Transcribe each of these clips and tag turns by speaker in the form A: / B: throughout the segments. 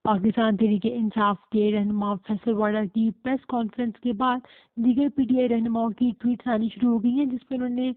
A: پاکستان تحریک انصاف کے رہنما فیصل واڈا کی پریس کانفرنس کے بعد دیگر پی ٹی آئی رہنماؤں کی ٹویٹس آنی شروع ہو گئی ہیں، جس پہ انہوں نے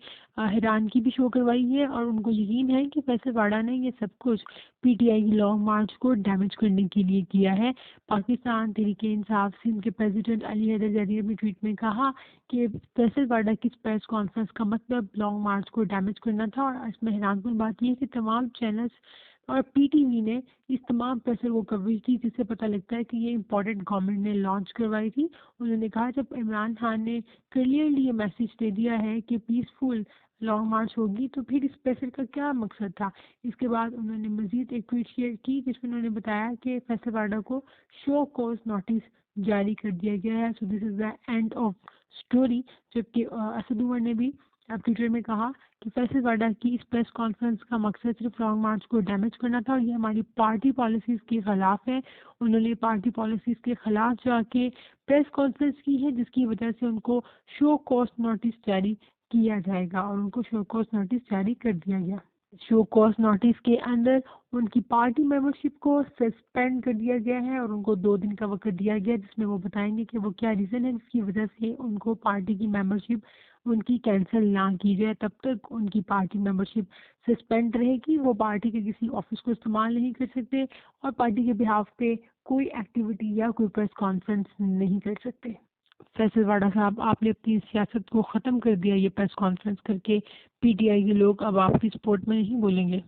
A: حیرانگی بھی شو کروائی ہے، اور ان کو یقین ہے کہ فیصل واڈا نے یہ سب کچھ پی ٹی آئی کی لانگ مارچ کو ڈیمیج کرنے کے لیے کیا ہے۔ پاکستان تحریک انصاف سندھ کے پریزیڈنٹ علی حیدر زیدی نے اپنی ٹویٹ میں کہا کہ فیصل واڈا کی پریس کانفرنس کا مطلب لانگ مارچ کو ڈیمیج کرنا تھا، اور اس میں حیران کن بات یہ ہے کہ تمام چینلز اور پی ٹی وی نے اس تمام پریسر وہ کوریج تھی جس سے پتہ لگتا ہے کہ یہ امپورٹنٹ گورنمنٹ نے لانچ کروائی تھی۔ انہوں نے کہا جب عمران خان نے کلیئرلی یہ میسج دے دیا ہے کہ پیسفل لانگ مارچ ہوگی تو پھر اس پریسر کا کیا مقصد تھا۔ اس کے بعد انہوں نے مزید ایک ٹویٹ شیئر کی جس میں انہوں نے بتایا کہ فیصل واڈا کو شو کوز نوٹس جاری کر دیا گیا ہے، سو دس از دا اینڈ آف اسٹوری۔ جبکہ اسد عمر نے بھی اب ٹویٹر میں کہا کہ فیصل واڈا کی اس پریس کانفرنس کا مقصد صرف لانگ مارچ کو ڈیمیج کرنا تھا، اور یہ ہماری پارٹی پالیسیز کے خلاف ہے۔ انہوں نے پارٹی پالیسیز کے خلاف جا کے پریس کانفرنس کی ہے، جس کی وجہ سے ان کو شو کوز نوٹس جاری کیا جائے گا، اور ان کو شو کوز نوٹس جاری کر دیا گیا۔ شو کوز نوٹس کے اندر ان کی پارٹی ممبرشپ کو سسپینڈ کر دیا گیا ہے، اور ان کو 2 دن کا وقت دیا گیا جس میں وہ بتائیں گے کہ وہ کیا ریزن ہے جس کی وجہ سے ان کو پارٹی کی ممبرشپ ان کی کینسل نہ کی جائے۔ تب تک ان کی پارٹی ممبرشپ سسپینڈ رہے گی، وہ پارٹی کے کسی آفس کو استعمال نہیں کر سکتے، اور پارٹی کے بہاف پہ کوئی ایکٹیویٹی یا کوئی پریس کانفرنس نہیں کر سکتے۔ فیصل واڈا صاحب، آپ نے اپنی سیاست کو ختم کر دیا یہ پریس کانفرنس کر کے، پی ٹی آئی کے لوگ اب آپ کی سپورٹ میں نہیں بولیں گے۔